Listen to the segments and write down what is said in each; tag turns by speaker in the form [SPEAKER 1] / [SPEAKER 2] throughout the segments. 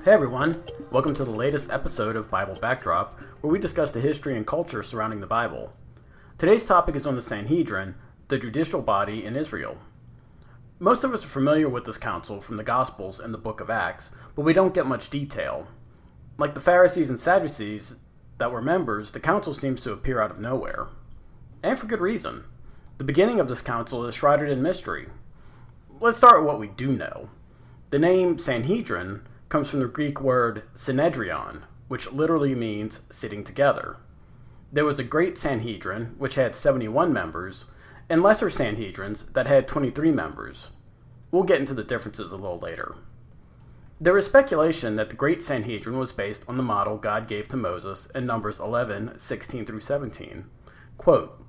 [SPEAKER 1] Hey everyone, welcome to the latest episode of Bible Backdrop, where we discuss the history and culture surrounding the Bible. Today's topic is on the Sanhedrin, the judicial body in Israel. Most of us are familiar with this council from the Gospels and the book of Acts, but we don't get much detail. Like the Pharisees and Sadducees that were members, the council seems to appear out of nowhere. And for good reason. The beginning of this council is shrouded in mystery. Let's start with what we do know. The name Sanhedrin comes from the Greek word Sanhedrin, which literally means sitting together. There was a great Sanhedrin, which had 71 members, and lesser Sanhedrins that had 23 members. We'll get into the differences a little later. There is speculation that the great Sanhedrin was based on the model God gave to Moses in Numbers 11:16 through 17. Quote,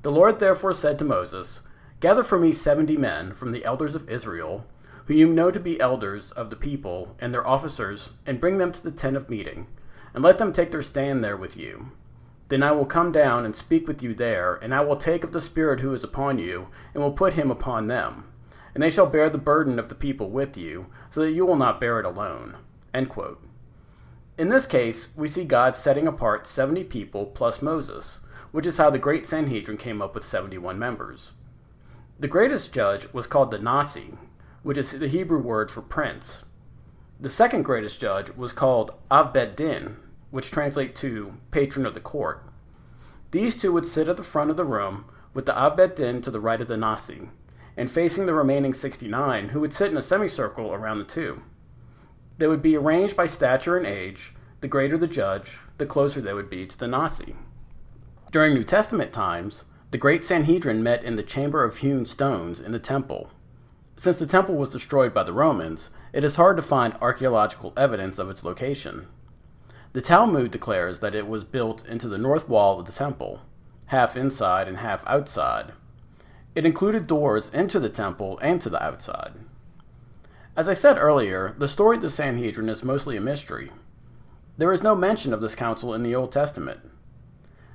[SPEAKER 1] "The Lord therefore said to Moses, 'Gather for me 70 men from the elders of Israel, who you know to be elders of the people and their officers, and bring them to the tent of meeting, and let them take their stand there with you. Then I will come down and speak with you there, and I will take of the Spirit who is upon you, and will put him upon them. And they shall bear the burden of the people with you, so that you will not bear it alone.'" End quote. In this case, we see God setting apart 70 people plus Moses, which is how the great Sanhedrin came up with 71 members. The greatest judge was called the Nasi, which is the Hebrew word for prince. The second greatest judge was called Din, which translates to patron of the court. These two would sit at the front of the room with the Din to the right of the Nasi, and facing the remaining 69, who would sit in a semicircle around the two. They would be arranged by stature and age. The greater the judge, the closer they would be to the Nasi. During New Testament times, the great Sanhedrin met in the chamber of hewn stones in the temple. Since the temple was destroyed by the Romans, it is hard to find archaeological evidence of its location. The Talmud declares that it was built into the north wall of the temple, half inside and half outside. It included doors into the temple and to the outside. As I said earlier, the story of the Sanhedrin is mostly a mystery. There is no mention of this council in the Old Testament.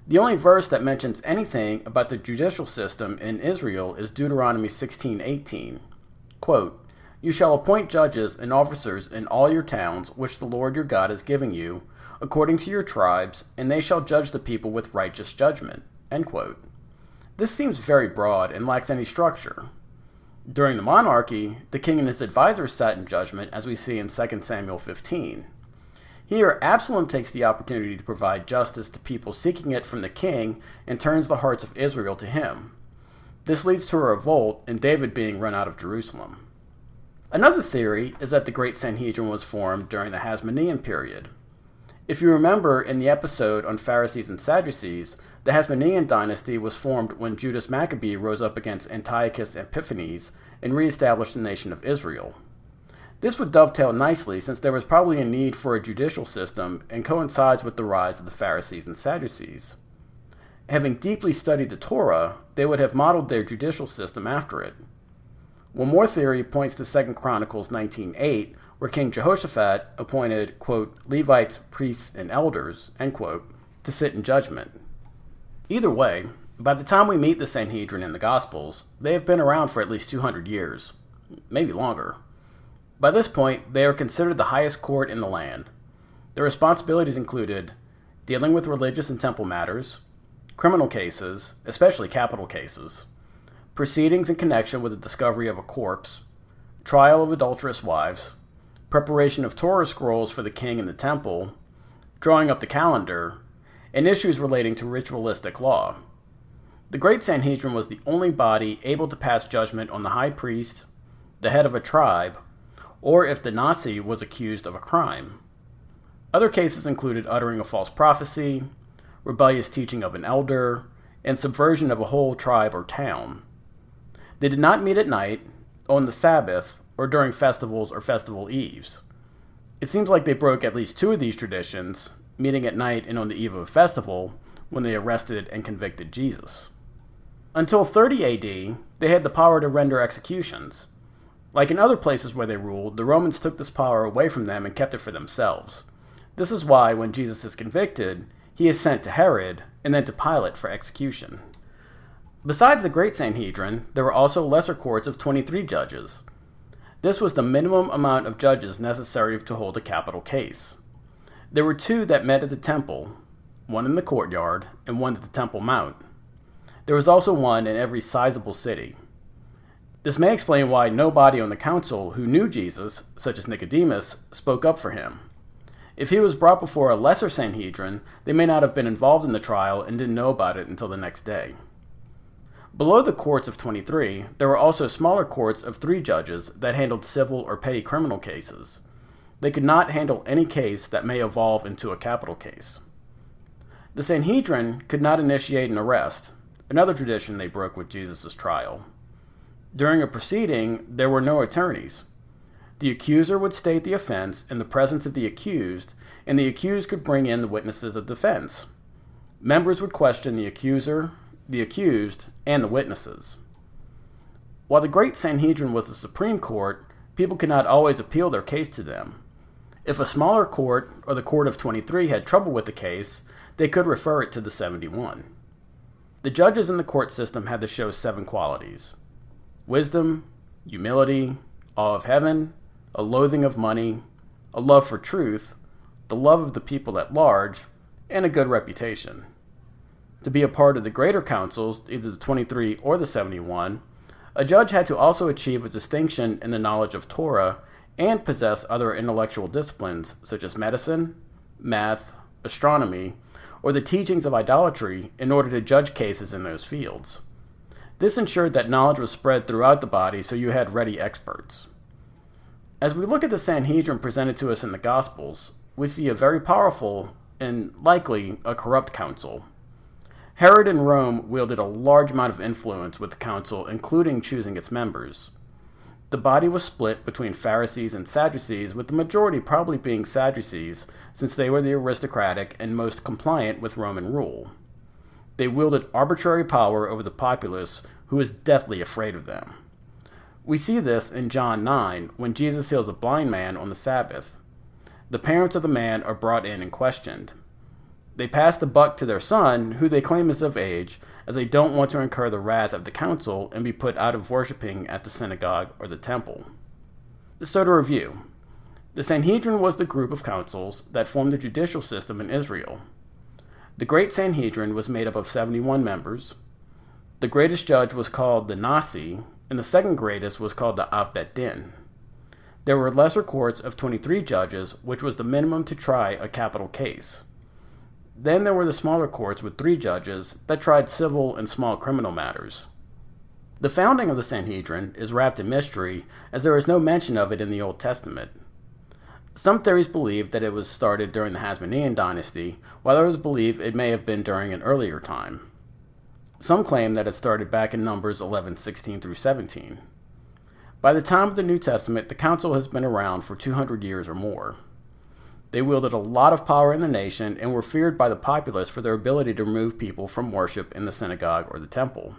[SPEAKER 1] The only verse that mentions anything about the judicial system in Israel is Deuteronomy 16:18. Quote, "You shall appoint judges and officers in all your towns which the Lord your God is giving you, according to your tribes, and they shall judge the people with righteous judgment." End quote. This seems very broad and lacks any structure. During the monarchy, the king and his advisors sat in judgment, as we see in 2 Samuel 15. Here, Absalom takes the opportunity to provide justice to people seeking it from the king and turns the hearts of Israel to him. This leads to a revolt and David being run out of Jerusalem. Another theory is that the Great Sanhedrin was formed during the Hasmonean period. If you remember in the episode on Pharisees and Sadducees, the Hasmonean dynasty was formed when Judas Maccabee rose up against Antiochus Epiphanes and reestablished the nation of Israel. This would dovetail nicely since there was probably a need for a judicial system and coincides with the rise of the Pharisees and Sadducees. Having deeply studied the Torah, they would have modeled their judicial system after it. One more theory points to 2 Chronicles 19:8, where King Jehoshaphat appointed, quote, Levites, priests, and elders, end quote, to sit in judgment. Either way, by the time we meet the Sanhedrin in the Gospels, they have been around for at least 200 years, maybe longer. By this point, they are considered the highest court in the land. Their responsibilities included dealing with religious and temple matters, criminal cases, especially capital cases, proceedings in connection with the discovery of a corpse, trial of adulterous wives, preparation of Torah scrolls for the king and the temple, drawing up the calendar, and issues relating to ritualistic law. The Great Sanhedrin was the only body able to pass judgment on the high priest, the head of a tribe, or if the Nasi was accused of a crime. Other cases included uttering a false prophecy, rebellious teaching of an elder, and subversion of a whole tribe or town. They did not meet at night, on the Sabbath, or during festivals or festival eves. It seems like they broke at least two of these traditions, meeting at night and on the eve of a festival, when they arrested and convicted Jesus. Until 30 AD, they had the power to render executions. Like in other places where they ruled, the Romans took this power away from them and kept it for themselves. This is why, when Jesus is convicted, he is sent to Herod and then to Pilate for execution. Besides the Great Sanhedrin, there were also lesser courts of 23 judges. This was the minimum amount of judges necessary to hold a capital case. There were 2 that met at the temple, one in the courtyard and one at the Temple Mount. There was also one in every sizable city. This may explain why nobody on the council who knew Jesus, such as Nicodemus, spoke up for him. If he was brought before a lesser Sanhedrin, they may not have been involved in the trial and didn't know about it until the next day. Below the courts of 23, there were also smaller courts of 3 judges that handled civil or petty criminal cases. They could not handle any case that may evolve into a capital case. The Sanhedrin could not initiate an arrest, another tradition they broke with Jesus' trial. During a proceeding, there were no attorneys. The accuser would state the offense in the presence of the accused, and the accused could bring in the witnesses of defense. Members would question the accuser, the accused, and the witnesses. While the Great Sanhedrin was the Supreme Court, people could not always appeal their case to them. If a smaller court, or the Court of 23, had trouble with the case, they could refer it to the 71. The judges in the court system had to show 7 qualities: wisdom, humility, awe of heaven, a loathing of money, a love for truth, the love of the people at large, and a good reputation. To be a part of the greater councils, either the 23 or the 71, a judge had to also achieve a distinction in the knowledge of Torah and possess other intellectual disciplines such as medicine, math, astronomy, or the teachings of idolatry in order to judge cases in those fields. This ensured that knowledge was spread throughout the body so you had ready experts. As we look at the Sanhedrin presented to us in the Gospels, we see a very powerful and likely a corrupt council. Herod in Rome wielded a large amount of influence with the council, including choosing its members. The body was split between Pharisees and Sadducees, with the majority probably being Sadducees, since they were the aristocratic and most compliant with Roman rule. They wielded arbitrary power over the populace, who was deathly afraid of them. We see this in John 9, when Jesus heals a blind man on the Sabbath. The parents of the man are brought in and questioned. They pass the buck to their son, who they claim is of age, as they don't want to incur the wrath of the council and be put out of worshiping at the synagogue or the temple. So to review, the Sanhedrin was the group of councils that formed the judicial system in Israel. The Great Sanhedrin was made up of 71 members. The greatest judge was called the Nasi, and the second greatest was called the Av Bet Din. There were lesser courts of 23 judges, which was the minimum to try a capital case. Then there were the smaller courts with 3 judges that tried civil and small criminal matters. The founding of the Sanhedrin is wrapped in mystery, as there is no mention of it in the Old Testament. Some theories believe that it was started during the Hasmonean dynasty, while others believe it may have been during an earlier time. Some claim that it started back in Numbers 11:16 through 17. By the time of the New Testament, the council has been around for 200 years or more. They wielded a lot of power in the nation and were feared by the populace for their ability to remove people from worship in the synagogue or the temple.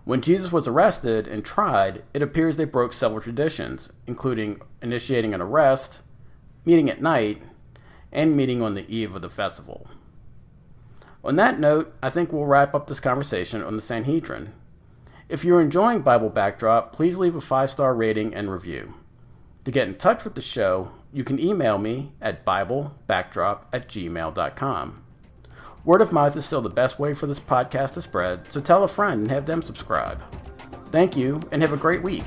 [SPEAKER 1] When Jesus was arrested and tried, it appears they broke several traditions, including initiating an arrest, meeting at night, and meeting on the eve of the festival. On that note, I think we'll wrap up this conversation on the Sanhedrin. If you're enjoying Bible Backdrop, please leave a 5-star rating and review. To get in touch with the show, you can email me at biblebackdrop@gmail.com. Word of mouth is still the best way for this podcast to spread, so tell a friend and have them subscribe. Thank you, and have a great week.